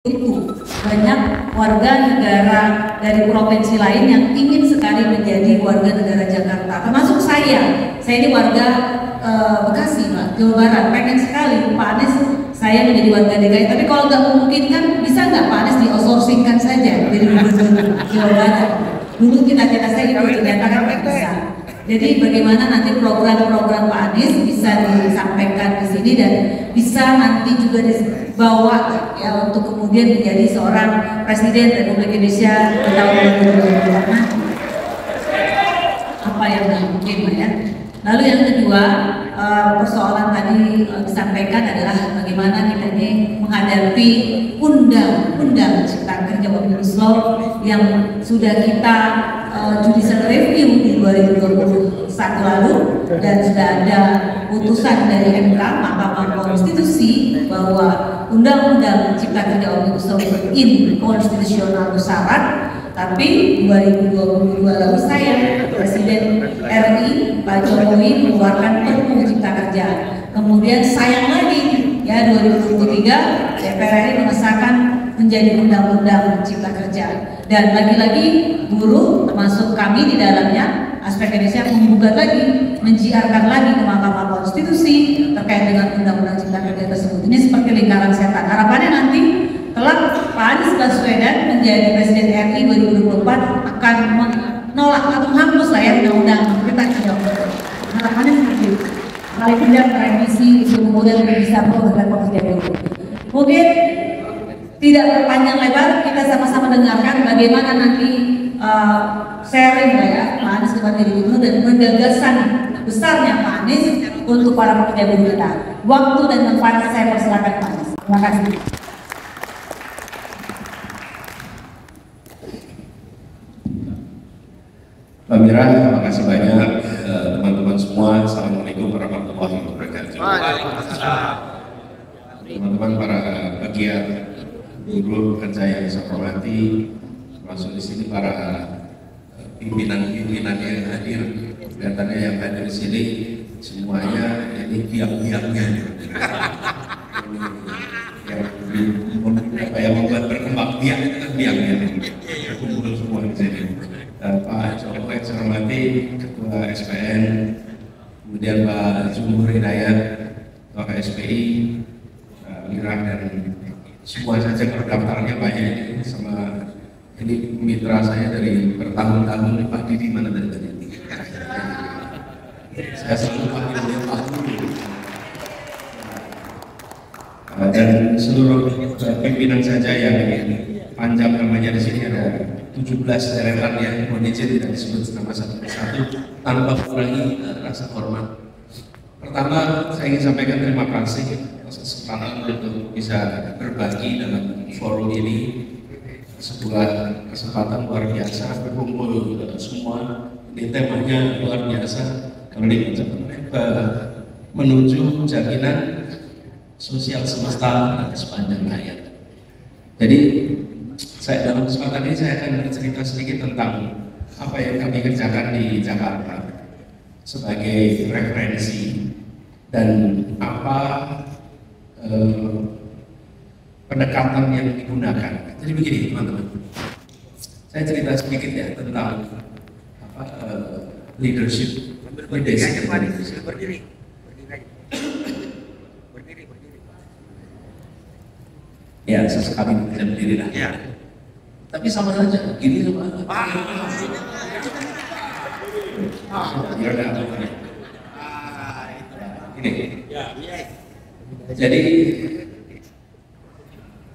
itu banyak warga negara dari provinsi lain yang ingin sekali menjadi warga negara Jakarta, termasuk saya ini warga Bekasi, Pak, Jawa Barat, pengen sekali Pak Anies saya menjadi warga DKI, tapi kalau nggak memungkinkan bisa nggak Pak Anies di-outsourcingkan saja jadi gubernur Jawa Barat. Dulu cita-cita saya itu ternyata kan nggak bisa. Jadi bagaimana nanti program-program Pak Anies bisa disampaikan di sini dan bisa nanti juga dibawa ya untuk kemudian menjadi seorang Presiden Republik Indonesia di tahun 2024. Apa yang nggak mungkin, Pak ya. Lalu yang kedua, persoalan tadi disampaikan adalah bagaimana kita ini menghadapi undang-undang Cipta Kerja Omnibus Law yang sudah kita judicial review di 2021 lalu dan sudah ada putusan dari MK Mahkamah Konstitusi bahwa Undang-Undang Cipta Kerja Omnibus Law inkonstitusional bersyarat. Tapi 2022 lalu saya Presiden RI Pak Jokowi mengeluarkan Perpu Cipta Kerja. Kemudian sayang lagi ya 2023 DPR RI mengesahkan menjadi Undang-Undang Cipta Kerja. Dan lagi-lagi buruh termasuk kami di dalamnya aspek Indonesia menggugat lagi, menjiarkan lagi ke Mahkamah Konstitusi terkait dengan Undang-Undang Cipta Kerja tersebut. Ini seperti lingkaran setan. Harapannya nanti telah Pak Anies Baswedan menjadi Presiden RI 2024 akan menolak atau menghapus lah ya Undang-Undang Cipta Kerja. Harapannya seperti itu. Paling tidak revisi untuk kemudian bisa program pekerja buruh. Mungkin tidak berpanjang lebar, kita sama-sama dengarkan bagaimana nanti sharing lah ya Pak Anies kepada gubernur dan gagasan besarnya Pak Anies untuk para pekerja buruh kita. Waktu dan tempat saya persilakan Pak Anies. Terima kasih. Mbak Mira, terima kasih banyak teman-teman semua. Assalamualaikum warahmatullahi wabarakatuh. Teman-teman para pegiat buruh kerja yang saya hormati, termasuk di sini para pimpinan-pimpinan yang hadir, kelihatannya yang hadir di sini semuanya ini biang-biangnya yang membuat berkembang biang-biangnya kumpul semua di sini. Pak Jokowi yang saya hormati, Ketua SPN, kemudian Pak Jumhur Hidayat, Ketua SPI, Mira dan semua saja terdaftarnya banyak ini sama ini mitra saya dari bertahun-tahun. Pak Didi mana dari tadi? Saya selalu panggil dia Pak Didi. Dan seluruh pimpinan saja yang panjang namanya di sini ada 17 deretan yang mohon izin tidak disebut nama satu persatu tanpa mengurangi rasa hormat. Pertama, saya ingin sampaikan terima kasih atas kesempatan untuk bisa berbagi dalam forum ini, sebuah kesempatan luar biasa berkumpul semua. Ini temanya luar biasa, menuju jaminan sosial semesta sepanjang hayat. Jadi dalam kesempatan ini saya akan bercerita sedikit tentang apa yang kami kerjakan di Jakarta sebagai referensi dan apa pendekatan yang digunakan. Jadi begini teman-teman, saya cerita sedikit ya tentang apa leadership. Berdiri. Ya, sesekali bisa berdiri lah. Ya. Tapi sama saja, gini sama. Ini. Jadi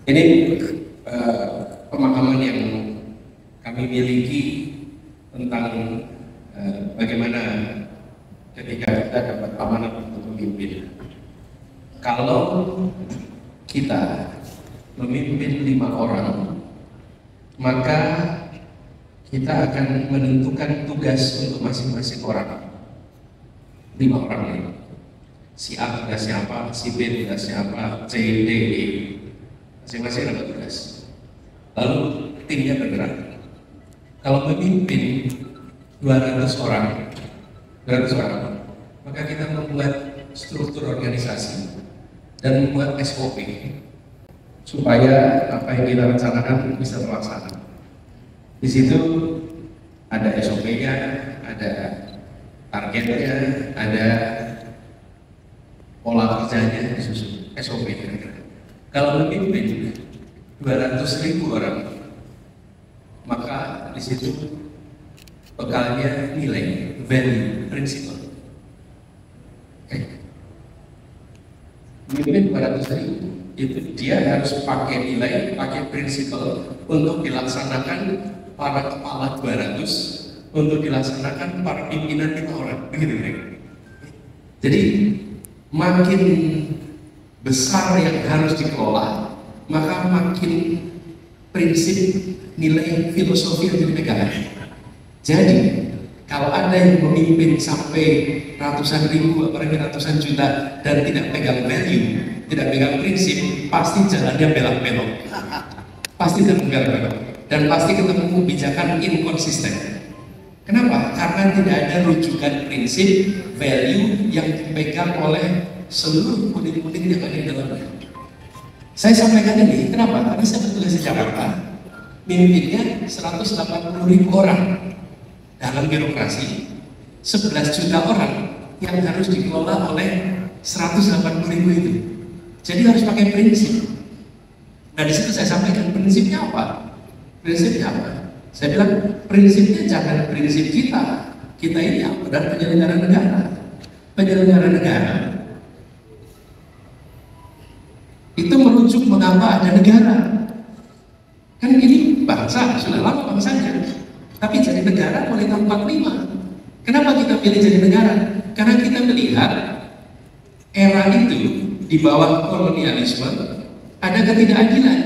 ini pemahaman yang kami miliki tentang bagaimana ketika kita dapat amanat untuk memimpin. Kalau kita memimpin 5 orang, maka kita akan menentukan tugas untuk masing-masing orang. 5 orang ini. Si A tugasnya apa, si B tugasnya apa, C, D, E. Masing-masing ada tugas. Lalu timnya bergerak. Kalau memimpin 200 orang, maka kita membuat struktur organisasi dan membuat SOP supaya apa yang kita rencanakan bisa terlaksana. Di situ ada SOP-nya, ada targetnya, ada pola kerjanya disusun, SOP-nya. Kalau memimpin 200.000 orang, maka di situ bekalnya nilai, value, prinsipal. Memimpin 200.000 itu dia harus pakai nilai, pakai prinsipal untuk dilaksanakan para kepala 200, untuk dilaksanakan para pimpinan 5 orang, begitu kan? Jadi makin besar yang harus dikelola, maka makin prinsip, nilai, filosofi yang dipegang. Jadi kalau ada yang memimpin sampai ratusan ribu, apalagi ratusan juta dan tidak pegang value, tidak pegang prinsip, pasti jalannya belok-belok, pasti terbelok-belok, dan pasti ketemu kebijakan inkonsisten. Kenapa? Karena tidak ada rujukan prinsip, value yang dipegang oleh seluruh unit-unit yang ada di dalamnya. Saya sampaikan ini, kenapa? Karena saya bertugas di Jakarta, mimpinnya 180.000 orang dalam birokrasi, 11 juta orang yang harus dikelola oleh 180.000 itu. Jadi harus pakai prinsip. Nah di situ saya sampaikan prinsipnya apa? Prinsipnya apa? Saya bilang prinsipnya jangan prinsip kita. Kita ini apa? Dan penyelenggara negara. Penyelenggara negara itu merujuk mengapa ada negara. Kan ini bangsa, sudah lama bangsanya. Tapi jadi negara mulai tahun 45. Kenapa kita pilih jadi negara? Karena kita melihat era itu di bawah kolonialisme ada ketidakadilan.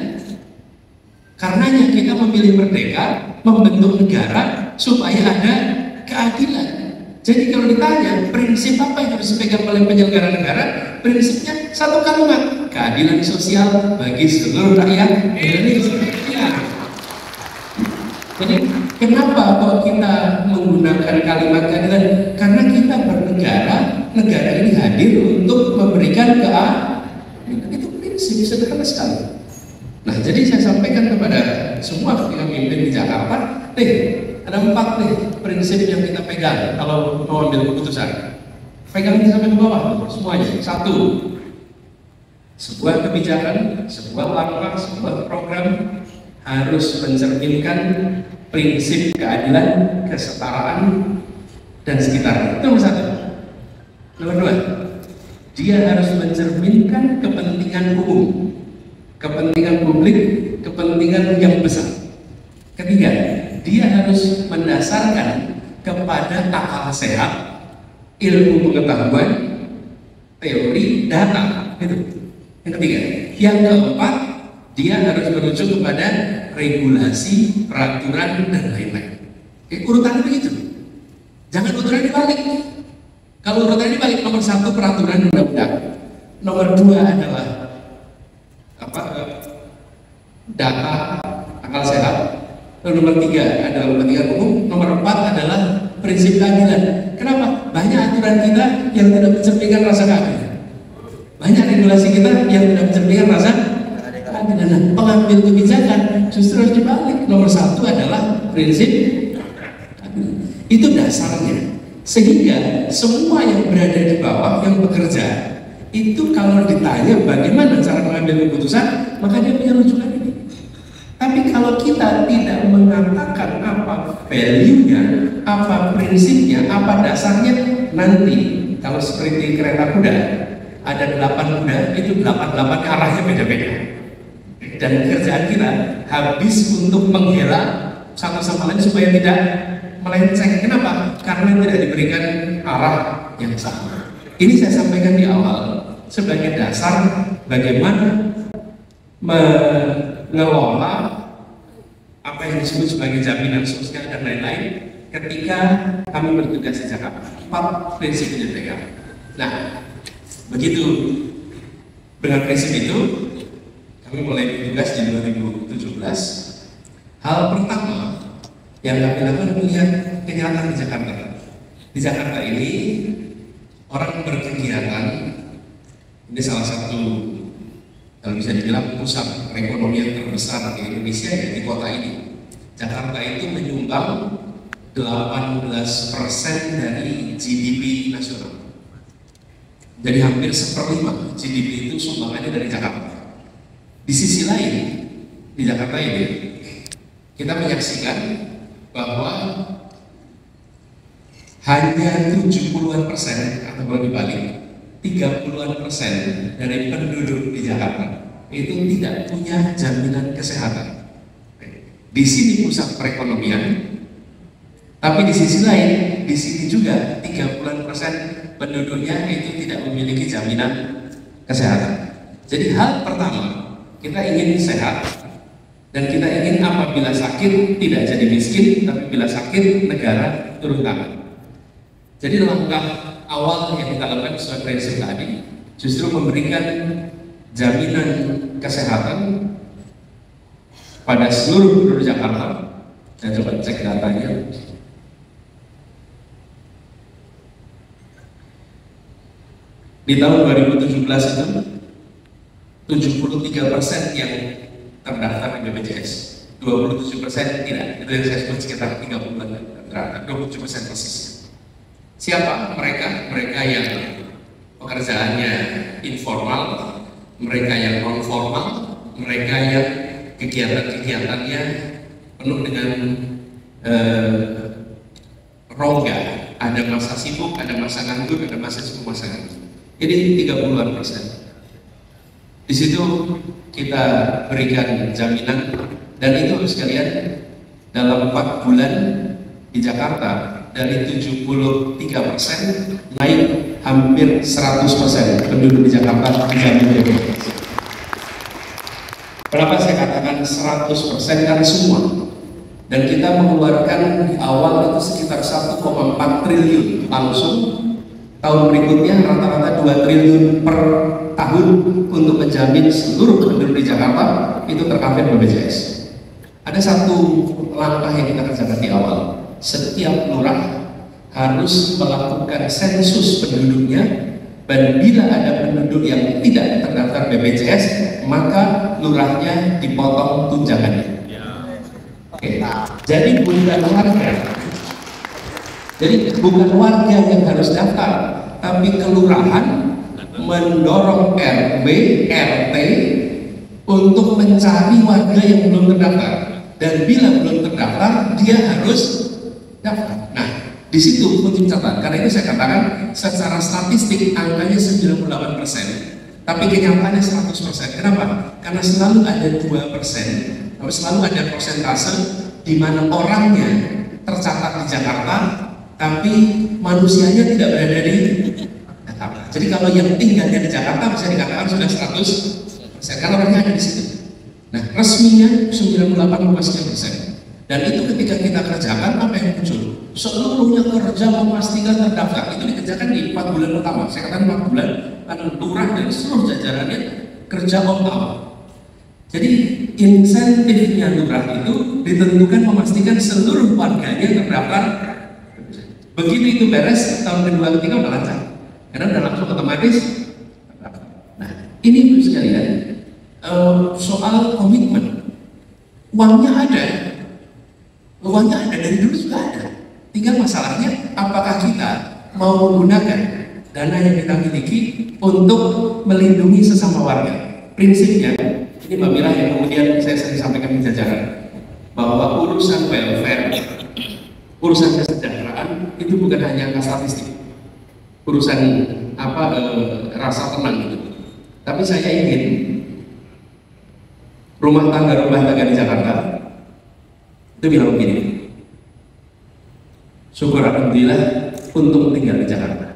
Karenanya kita memilih merdeka, membentuk negara supaya ada keadilan. Jadi kalau ditanya prinsip apa yang harus dipegang oleh penyelenggara negara, prinsipnya satu kalimat: keadilan sosial bagi seluruh rakyat Indonesia. Ya. Jadi kenapa kok kita menggunakan kalimat keadilan? Karena kita bernegara, negara ini hadir untuk memberikan keadilan. Itu prinsip sederhana sekali. Nah, jadi saya sampaikan kepada semua yang mimpin di Jakarta, ada 4 prinsip yang kita pegang kalau mau ambil keputusan. Pegang ini sampai ke bawah semuanya. 1, sebuah kebijakan, sebuah langkah, sebuah program harus mencerminkan prinsip keadilan, kesetaraan, dan sekitarnya. Itu nomor 1. Nomor 2, dia harus mencerminkan kepentingan umum, kepentingan publik, kepentingan yang besar. Ketiga, dia harus mendasarkan kepada akal sehat, ilmu pengetahuan, teori, data. Itu yang ketiga. Yang keempat, dia harus merujuk kepada regulasi, peraturan, dan lain-lain. Urutannya begitu. Jangan urutan dibalik. Kalau urutan dibalik, nomor 1 peraturan undang-undang, nomor 2 adalah data, akal sehat, lalu nomor 3 adalah kepentingan umum, nomor 4 adalah prinsip keadilan. Kenapa? Banyak aturan kita yang tidak mencerminkan rasa keadilan. Banyak regulasi kita yang tidak mencerminkan rasa keadilan. Nah, pengambil kebijakan justru harus dibalik. Nomor 1 adalah prinsip keadilan. Itu dasarnya. Sehingga semua yang berada di bawah yang bekerja itu kalau ditanya bagaimana cara mengambil keputusan, maka dia punya rujukan ini. Tapi kalau kita tidak mengatakan apa value-nya, apa prinsipnya, apa dasarnya, nanti kalau seperti kereta kuda, ada 8 kuda, itu 8 arahnya beda-beda. Dan kerjaan kita habis untuk menghela satu sama lain supaya tidak melenceng. Kenapa? Karena tidak diberikan arah yang sama. Ini saya sampaikan di awal sebagai dasar bagaimana mengelola apa yang disebut sebagai jaminan sosial dan lain-lain ketika kami bertugas di Jakarta. 4 prinsip yang dipegang. Nah, begitu dengan prinsip itu kami mulai bertugas di 2017. Hal pertama yang kami lakukan melihat kenyataan di Jakarta. Di Jakarta ini orang berkegiatan, ini salah satu Kalau bisa dibilang pusat perekonomian terbesar di Indonesia ya di kota ini. Jakarta itu menyumbang 18% dari GDP nasional. Jadi hampir 1/5 GDP itu sumbangannya dari Jakarta. Di sisi lain, di Jakarta ini kita menyaksikan bahwa hanya 70-an% atau berbalik 30-an% dari penduduk di Jakarta itu tidak punya jaminan kesehatan. Di sini pusat perekonomian, tapi di sisi lain, di sini juga 30-an% penduduknya itu tidak memiliki jaminan kesehatan. Jadi hal pertama, kita ingin sehat dan kita ingin apabila sakit tidak jadi miskin, tapi bila sakit negara turun tangan. Jadi langkah awal yang kita lakukan sesuai prinsip tadi justru memberikan jaminan kesehatan pada seluruh penduduk Jakarta. Saya coba cek datanya. Di tahun 2017 itu 73% yang terdaftar di BPJS, 27% tidak. Itu yang saya sebut sekitar 30-an terdaftar, 27% persis. Siapa mereka? Mereka yang pekerjaannya informal, mereka yang non formal, mereka yang kegiatan-kegiatannya penuh dengan rongga, ada masa sibuk, ada masa nganggur, ada masa sibuk, masa nganggur. Ini 30-an%. Di situ kita berikan jaminan, dan itu sekalian dalam 4 bulan di Jakarta dari 73% naik hampir 100% penduduk di Jakarta dijamin BPJS. Kenapa saya katakan 100%? Karena semua. Dan kita mengeluarkan di awal itu sekitar 1,4 triliun langsung. Tahun berikutnya rata-rata 2 triliun per tahun untuk menjamin seluruh penduduk di Jakarta itu tercover BPJS. Ada satu langkah yang kita kerjakan di awal. Setiap lurah harus melakukan sensus penduduknya, dan bila ada penduduk yang tidak terdaftar BPJS, maka lurahnya dipotong tunjangannya. Oke. Jadi bukan warga yang harus daftar, tapi kelurahan mendorong RW, RT untuk mencari warga yang belum terdaftar, dan bila belum terdaftar dia harus daftar. Nah, di situ kunci catatan. Karena itu saya katakan secara statistik angkanya 98%, tapi kenyataannya 100%. Kenapa? Karena selalu ada 2%, selalu ada persentase di mana orangnya tercatat di Jakarta, tapi manusianya tidak berada di Jakarta. Jadi kalau yang tinggalnya di Jakarta bisa dikatakan sudah 100%, karena orangnya ada di situ. Nah, resminya 98,9%. Dan itu ketika kita kerjakan, apa yang muncul? Seluruhnya kerja memastikan terdaftar. Itu dikerjakan di 4 bulan pertama. Saya katakan 4 bulan, karena lurah dan seluruh jajarannya kerja on time. Jadi insentifnya lurah itu ditentukan memastikan seluruh warganya terdaftar. Begitu itu beres, tahun kedua ketiga udah lancar, karena udah langsung otomatis. Nah, ini sekalian soal komitmen. Uangnya ada dari dulu juga ada. Tinggal masalahnya apakah kita mau menggunakan dana yang kita miliki untuk melindungi sesama warga. Prinsipnya, ini Mbak Mira yang kemudian saya sering sampaikan di jajaran, bahwa urusan welfare, urusan kesejahteraan itu bukan hanya angka statistik, urusan rasa tenang gitu. Tapi saya ingin rumah tangga di Jakarta itu bilang begini, syukur alhamdulillah untuk tinggal di Jakarta.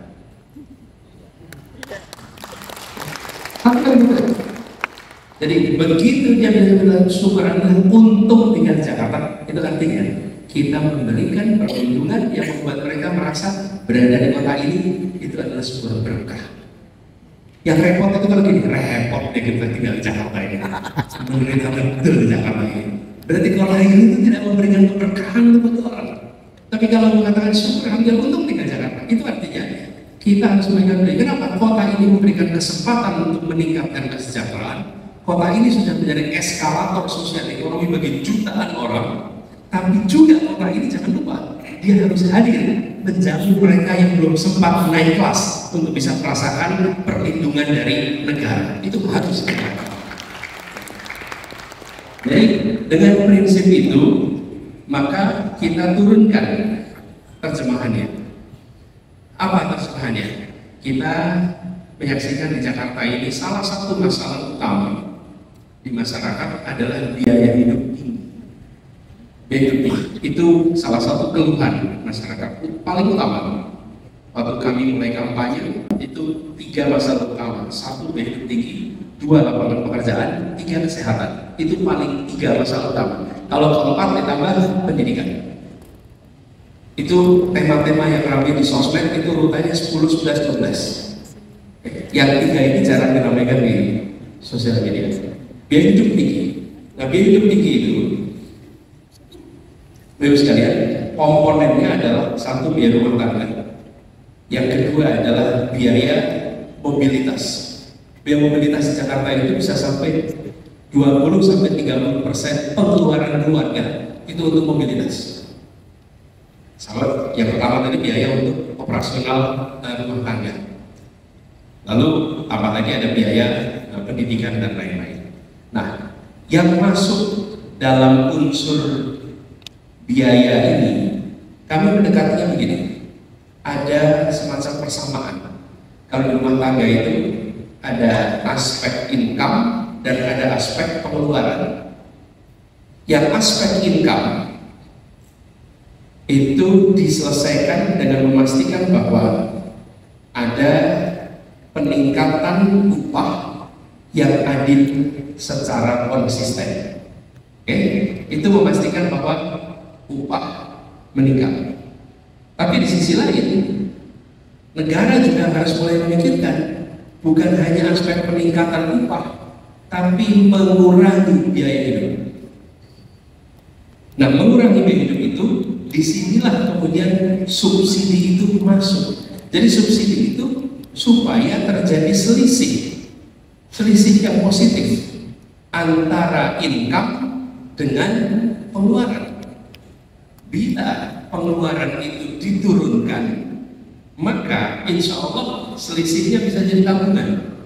Jadi begitu dia bilang syukur alhamdulillah untuk tinggal di Jakarta, itu artinya kita memberikan perlindungan yang membuat mereka merasa berada di kota ini itu adalah sebuah berkah. Yang repot itu kalau gini, repot deh kita tinggal di Jakarta ini, menderita betul di Jakarta ini. Berarti kota ini itu tidak memberikan keberkahan kepada orang. Tapi kalau mengatakan syukur alhamdulillah untuk tinggal di Jakarta, itu artinya kita harus mengambil. Kenapa? Kota ini memberikan kesempatan untuk meningkatkan kesejahteraan, kota ini sudah menjadi eskalator sosial ekonomi bagi jutaan orang, tapi juga kota ini jangan lupa dia harus hadir menjamu mereka yang belum sempat naik kelas untuk bisa merasakan perlindungan dari negara. Itu harus kita. Jadi dengan prinsip itu maka kita turunkan terjemahannya. Apa terjemahannya? Kita menyaksikan di Jakarta ini salah satu masalah utama di masyarakat adalah biaya hidup tinggi. Biaya hidup tinggi itu salah satu keluhan masyarakat paling utama. Waktu kami mulai kampanye itu 3 masalah utama: 1 biaya hidup tinggi, 2 lapangan pekerjaan, 3 kesehatan. Itu paling 3 masalah utama. Kalau keempat ditambah pendidikan. Itu tema-tema yang ramai di sosmed, itu rutanya 10, 11, 12. Yang 3 ini jarang diramaikan di sosial media. Biaya hidup tinggi. Nah, biaya hidup tinggi itu, Bapak sekalian, komponennya adalah 1 biaya rumah tangga. Yang kedua adalah biaya mobilitas. Biaya mobilitas di Jakarta itu bisa sampai 20-30% pengeluaran keluarga itu untuk mobilitas. Sama yang pertama tadi biaya untuk operasional rumah tangga. Lalu apalagi ada biaya pendidikan dan lain-lain. Nah, yang masuk dalam unsur biaya ini, kami mendekatinya begini. Ada semacam persamaan. Kalau di rumah tangga itu ada aspek income dan ada aspek pengeluaran. Yang aspek income itu diselesaikan dengan memastikan bahwa ada peningkatan upah yang adil secara konsisten. Oke, itu memastikan bahwa upah meningkat. Tapi di sisi lain, negara juga harus mulai memikirkan bukan hanya aspek peningkatan upah, tapi mengurangi biaya hidup. Nah, mengurangi biaya hidup itu, disinilah kemudian subsidi itu masuk. Jadi subsidi itu supaya terjadi selisih yang positif antara income dengan pengeluaran. Bila pengeluaran itu diturunkan, maka insya Allah selisihnya bisa jadi tabungan.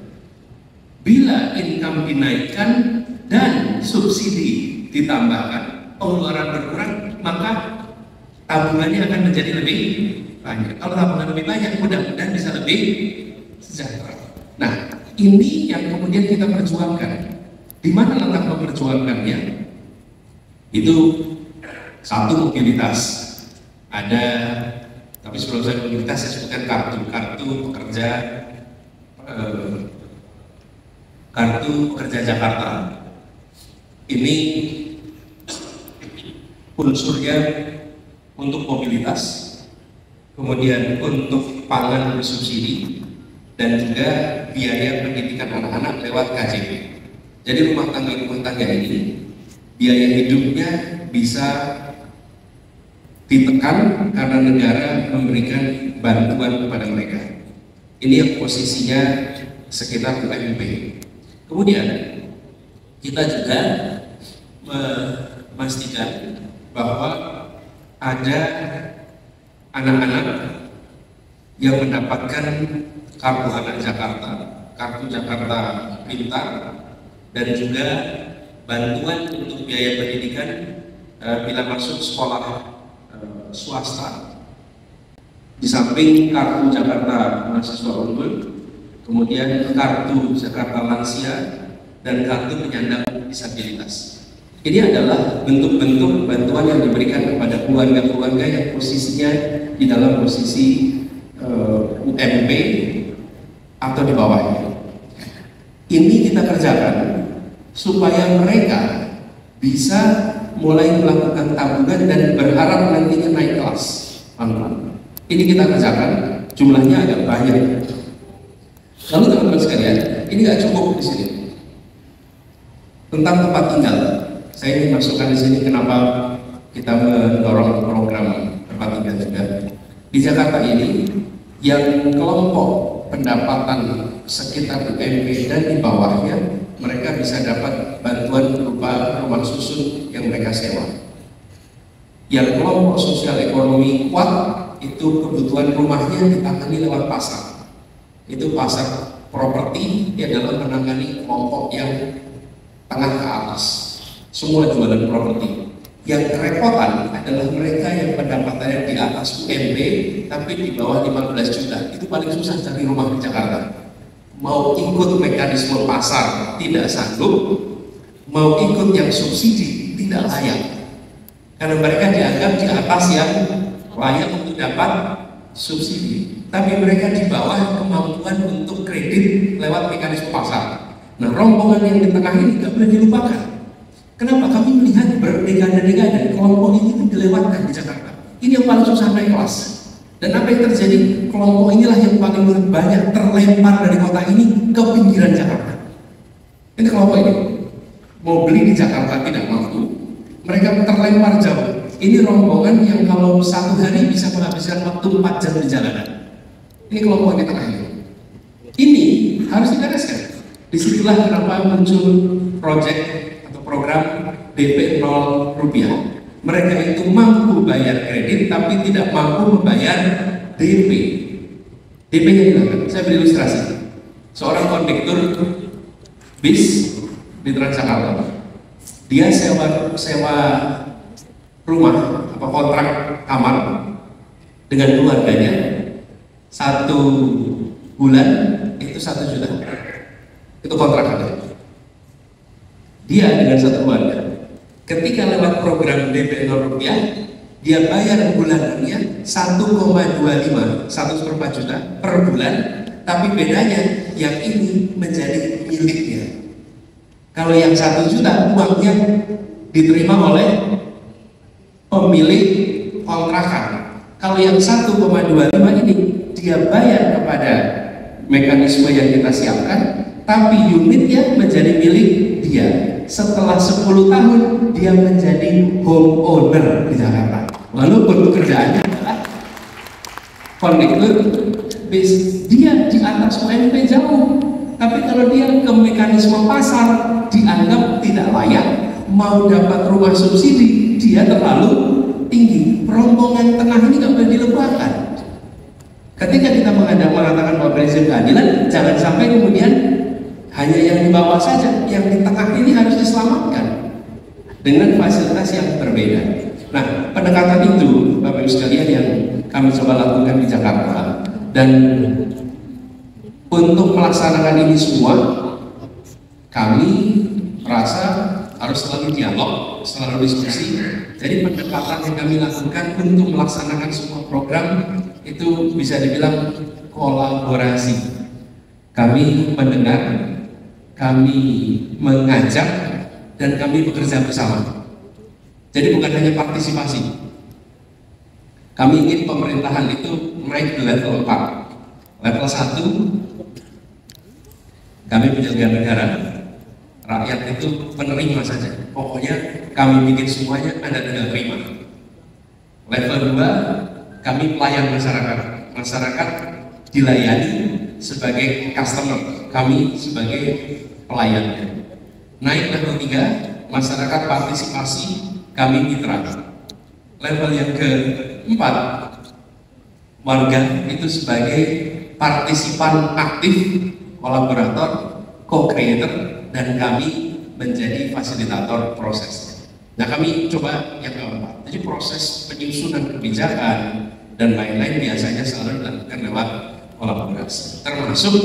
Bila income dinaikkan dan subsidi ditambahkan, pengeluaran berkurang, maka tabungannya akan menjadi lebih banyak. Kalau tabungan lebih banyak, mudah-mudahan bisa lebih sejahtera. Nah, ini yang kemudian kita perjuangkan. Di mana letak memperjuangkannya? Itu 1, mobilitas. Ada, tapi sebelum saya mobilitas, saya sebutkan kartu pekerja, kartu pekerja Jakarta. Ini unsurnya untuk mobilitas, kemudian untuk pangan bersubsidi, dan juga biaya pendidikan anak-anak lewat KJP. Jadi rumah tangga ini biaya hidupnya bisa ditekan karena negara memberikan bantuan kepada mereka. Ini yang posisinya sekitar UMP. Kemudian kita juga memastikan bahwa ada anak-anak yang mendapatkan kartu anak Jakarta, kartu Jakarta Pintar, dan juga bantuan untuk biaya pendidikan bila masuk sekolah swasta. Di samping kartu Jakarta Mahasiswa Unggul, kemudian kartu Jakarta Lansia, dan kartu penyandang disabilitas. Ini adalah bentuk-bentuk bantuan yang diberikan kepada keluarga-keluarga yang posisinya di dalam posisi UMP atau di bawahnya. Ini kita kerjakan supaya mereka bisa mulai melakukan tabungan dan berharap nantinya naik kelas. Ini kita kerjakan, jumlahnya agak banyak. Lalu teman-teman sekalian, ini nggak cukup di sini. Tentang tempat tinggal, saya ingin masukkan di sini kenapa kita mendorong program tempat tinggal juga. Di Jakarta ini, yang kelompok pendapatan sekitar UMP dan di bawahnya mereka bisa dapat bantuan berupa rumah susun yang mereka sewa. Yang kelompok sosial ekonomi kuat itu kebutuhan rumahnya ditangani lewat pasar. Itu pasar properti yang dalam menangani kelompok yang tengah ke atas. Semua jualan properti. Yang kerepotan adalah mereka yang pendapatannya di atas UMP tapi di bawah 15 juta. Itu paling susah cari rumah di Jakarta. Mau ikut mekanisme pasar tidak sanggup, mau ikut yang subsidi tidak layak. Karena mereka dianggap di atas yang layak untuk dapat subsidi, tapi mereka di bawah kemampuan untuk kredit lewat mekanisme pasar. Nah, rombongan yang di tengah ini nggak boleh dilupakan. Kenapa? Kami melihat berdekade-dekade kelompok ini dilewatkan di Jakarta. Ini yang paling susah naik kelas. Dan apa yang terjadi? Kelompok inilah yang paling banyak terlempar dari kota ini ke pinggiran Jakarta. Ini kelompok ini mau beli di Jakarta tidak mampu, mereka terlempar jauh. Ini rombongan yang kalau satu hari bisa menghabiskan waktu 4 jam di jalanan. Ini kelompok yang di tengah ini. Ini harus dibereskan. Disitulah kenapa muncul proyek atau program DP 0 rupiah. Mereka itu mampu bayar kredit tapi tidak mampu membayar DP. DP-nya hilang. Saya beri ilustrasi. Seorang kondektur bis di Transjakarta, dia sewa rumah apa kontrak kamar dengan keluarganya 1 bulan itu 1 juta. Itu kontraknya. Dia dengan 1 keluarga. Ketika lewat program DP 0 rupiah, dia bayar bulanannya 1,25 1/4 juta per bulan, tapi bedanya yang ini menjadi miliknya. Kalau yang 1 juta uangnya diterima oleh pemilik kontrakan. Kalau yang 1,25 ini dia bayar kepada mekanisme yang kita siapkan, tapi unitnya menjadi milik dia. Setelah 10 tahun dia menjadi homeowner di Jakarta. Lalu pekerjaannya adalah kondektur bis. Dia di atas UMP jauh, tapi kalau dia ke mekanisme pasar dianggap tidak layak. Mau dapat rumah subsidi dia terlalu tinggi. Rombongan tengah ini nggak boleh dilupakan. Ketika kita mengatakan bahwa prinsip keadilan, jangan sampai kemudian hanya yang di bawah saja, yang di tengah ini harus diselamatkan dengan fasilitas yang berbeda. Nah, pendekatan itu Bapak Ibu sekalian yang kami coba lakukan di Jakarta, dan untuk melaksanakan ini semua kami merasa harus selalu dialog, selalu diskusi. Jadi pendekatan yang kami lakukan untuk melaksanakan semua program itu bisa dibilang kolaborasi. Kami mendengar, kami mengajak, dan kami bekerja bersama. Jadi bukan hanya partisipasi. Kami ingin pemerintahan itu naik ke level 4. Level 1, kami penyelenggara negara. Rakyat itu penerima saja. Pokoknya kami bikin semuanya, Anda tinggal terima. Level 2, kami pelayan masyarakat. Masyarakat dilayani sebagai customer, kami sebagai pelayannya. Naik level 3, masyarakat partisipasi, kami mitra. Level yang keempat, warga itu sebagai partisipan aktif, kolaborator, co-creator, dan kami menjadi fasilitator proses. Nah, kami coba yang keempat. Jadi proses penyusunan kebijakan dan lain-lain biasanya selalu dilakukan lewat kolaborasi. Termasuk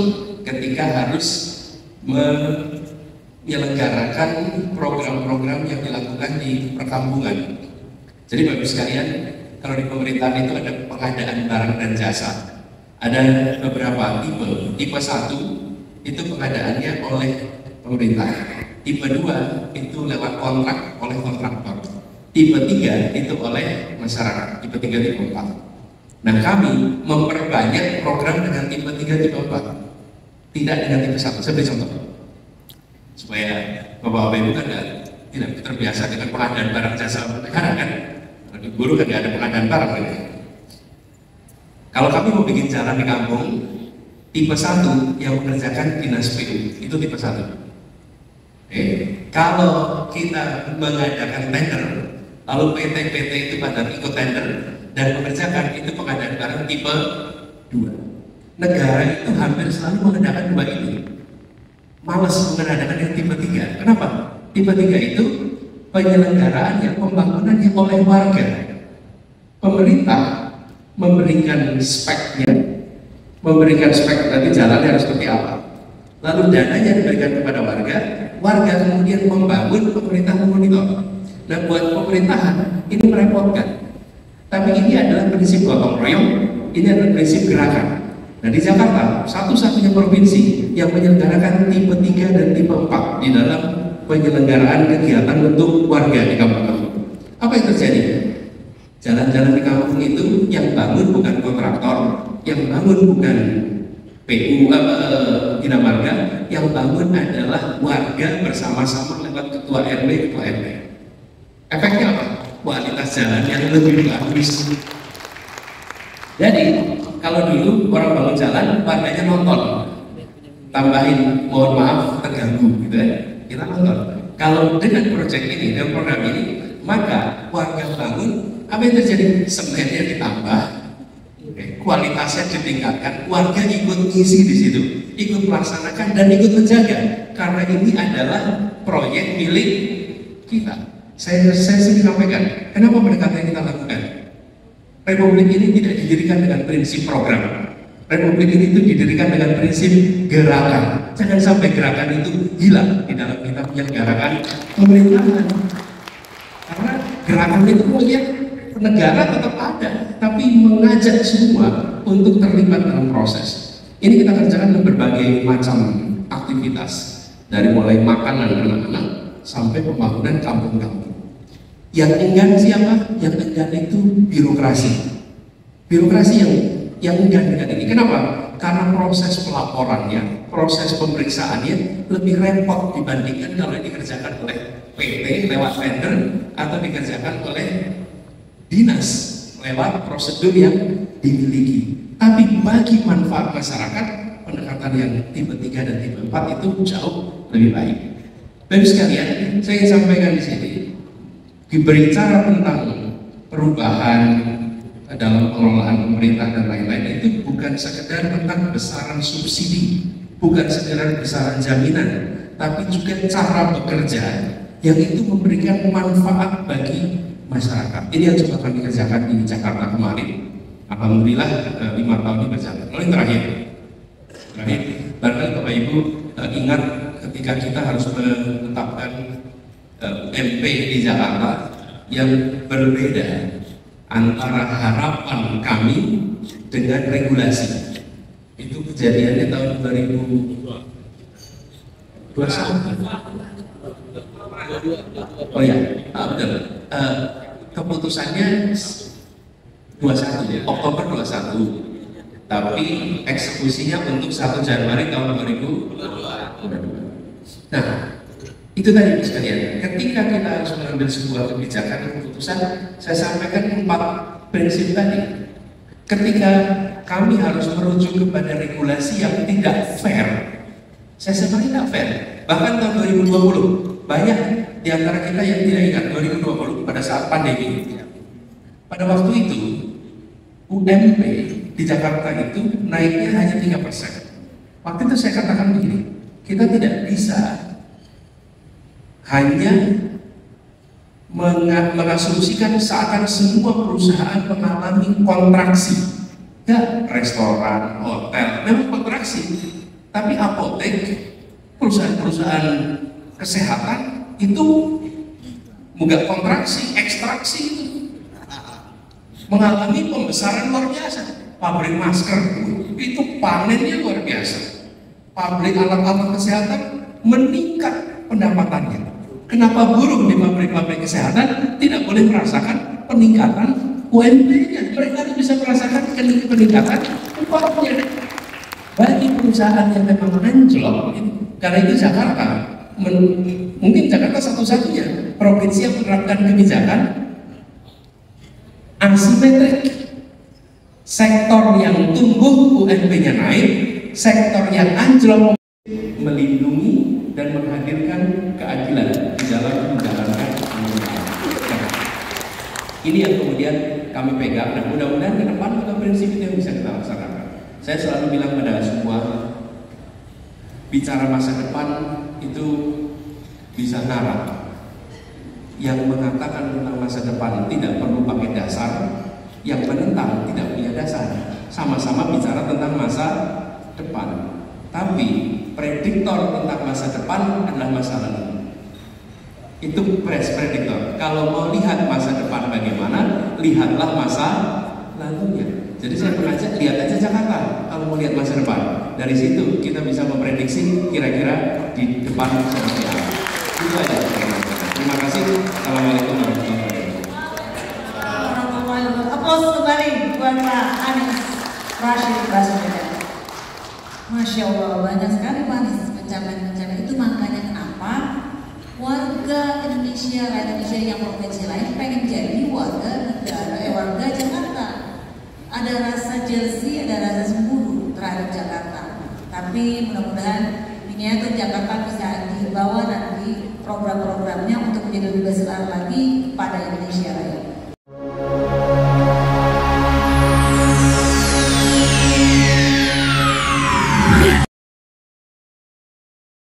ketika harus menyelenggarakan program-program yang dilakukan di perkampungan. Jadi Bapak Ibu sekalian, kalau di pemerintahan itu ada pengadaan barang dan jasa. Ada beberapa tipe. Tipe 1 itu pengadaannya oleh pemerintah. Tipe 2 itu lewat kontrak oleh kontraktor. Tipe 3 itu oleh masyarakat. Tipe 3, tipe 4. Nah, kami memperbanyak program dengan tipe 3, tipe 4. Tidak dengan tipe 1. Saya beri contoh. Supaya Bapak-Bapak Ibu kan tidak terbiasa dengan pengadaan barang jasa negara kan. Di guru kan tidak ada pengadaan barang kan. Kalau kami mau bikin jalan di kampung, tipe 1 yang mengerjakan dinas PU, itu tipe 1. Kalau kita mengadakan tender, lalu PT-PT itu pada ikut tender dan mengerjakan, itu pengadaan barang tipe 2. Negara itu hampir selalu mengadakan 2 ini. Males mengadakan yang tipe 3. Kenapa? Tipe 3 itu penyelenggaraan yang pembangunannya oleh warga. Pemerintah memberikan speknya, memberikan spek nanti jalannya harus seperti apa. Lalu dananya diberikan kepada warga, warga kemudian membangun, pemerintah memonitor. Nah, buat pemerintahan ini merepotkan. Tapi ini adalah prinsip gotong royong, ini adalah prinsip gerakan. Nah, di Jakarta satu-satunya provinsi yang menyelenggarakan tipe 3 dan tipe 4 di dalam penyelenggaraan kegiatan untuk warga di kampung-kampung. Apa yang terjadi? Jalan-jalan di kampung itu yang bangun bukan kontraktor, yang bangun bukan PU Bina Marga, yang bangun adalah warga bersama-sama lewat ketua RW, ketua RW. Efeknya apa? Kualitas jalan yang lebih bagus. Jadi kalau dulu orang bangun jalan, warganya nonton, tambahin mohon maaf terganggu gitu ya, kita nonton. Kalau dengan proyek ini, dengan program ini, maka warga bangun, apa yang terjadi? Semennya ditambah, kualitasnya ditingkatkan, warga ikut ngisi di situ, ikut melaksanakan dan ikut menjaga, karena ini adalah proyek milik kita. Saya sering sampaikan, kenapa pendekatan yang kita lakukan? Republik ini tidak didirikan dengan prinsip program. Republik ini itu didirikan dengan prinsip gerakan. Jangan sampai gerakan itu hilang di dalam kita menyelenggarakan pemerintahan. Karena gerakan itu melihat negara tetap ada, tapi mengajak semua untuk terlibat dalam proses. Ini kita kerjakan dengan berbagai macam aktivitas, dari mulai makanan anak-anak sampai pembangunan kampung-kampung. Yang enggan siapa? Yang enggan itu birokrasi. Birokrasi yang enggan dengan ini. Kenapa? Karena proses pelaporannya, proses pemeriksaannya lebih repot dibandingkan kalau dikerjakan oleh PT lewat tender atau dikerjakan oleh dinas lewat prosedur yang dimiliki. Tapi bagi manfaat masyarakat, pendekatan yang tipe 3 dan tipe 4 itu jauh lebih baik. Bapak sekalian, saya ingin sampaikan di sini, berbicara tentang perubahan dalam pengelolaan pemerintah dan lain-lain, itu bukan sekedar tentang besaran subsidi, bukan sekedar besaran jaminan, tapi juga cara bekerja yang itu memberikan manfaat bagi masyarakat. Ini yang coba kami kerjakan di Jakarta kemarin. Alhamdulillah 5 tahun ini berjalan. Lalu terakhir, barangkali Bapak Ibu ingat ketika kita harus menetapkan UMP di Jakarta yang berbeda antara harapan kami dengan regulasi. Itu kejadiannya tahun 2021. Oh ya, benar. Keputusannya 21 ya, Oktober 21. Tapi eksekusinya untuk 1 Januari tahun 2022. Nah, itu tadi sekalian, ketika kita harus mengambil sebuah kebijakan keputusan, saya sampaikan 4 prinsip tadi. Ketika kami harus merujuk kepada regulasi yang tidak fair, saya sebenarnya tidak fair. Bahkan tahun 2020, banyak di antara kita yang tidak ingat 2020 pada saat pandemi. Pada waktu itu, UMP di Jakarta itu naiknya hanya 3%. Waktu itu saya katakan begini, kita tidak bisa hanya mengasumsikan seakan semua perusahaan mengalami kontraksi. Ya, restoran, hotel, memang kontraksi. Tapi apotek, perusahaan-perusahaan kesehatan itu enggak kontraksi, ekstraksi itu mengalami pembesaran luar biasa. Pabrik masker itu panennya luar biasa. Pabrik alat-alat kesehatan meningkat pendapatannya. Kenapa buruh di pabrik-pabrik kesehatan tidak boleh merasakan peningkatan UMP-nya? Mereka harus bisa merasakan peningkatan upahnya. Bagi perusahaan yang memang anjlok, karena itu Jakarta, mungkin Jakarta satu-satunya provinsi yang menerapkan kebijakan asimetrik. Sektor yang tumbuh UMP-nya naik, sektor yang anjlok melindungi dan menghadirkan keadilan di dalam menjalankan pemerintahan. Ini yang kemudian kami pegang, dan mudah-mudahan ke depan juga prinsip itu yang bisa kita laksanakan. Saya selalu bilang pada semua, bicara masa depan itu bisa ngarang. Yang mengatakan tentang masa depan tidak perlu pakai dasar, yang menentang tidak punya dasar. Sama-sama bicara tentang masa depan, tapi prediktor tentang masa depan adalah masa lalu. Itu prediktor. Kalau mau lihat masa depan bagaimana, lihatlah masa lalunya. Jadi saya mengajak, lihat aja Jakarta kalau mau lihat masa depan. Dari situ kita bisa memprediksi kira-kira di depan seperti apa. Itu aja. Terima kasih. Assalamualaikum warahmatullahi wabarakatuh. Aplaus kembali buat Pak Anies Rashid Baswedan. Masya Allah, banyak sekali Pak Anies pencapaian-pencapaian itu. Makanya kenapa warga Indonesia, rakyat Indonesia yang provinsi lain pengen jadi warga negara, warga Jakarta. Ada rasa jealousy, ada rasa cemburu terhadap Jakarta. Tapi mudah-mudahan miniatur Jakarta bisa dibawa nanti program-programnya untuk menjadi lebih besar lagi pada Indonesia Raya.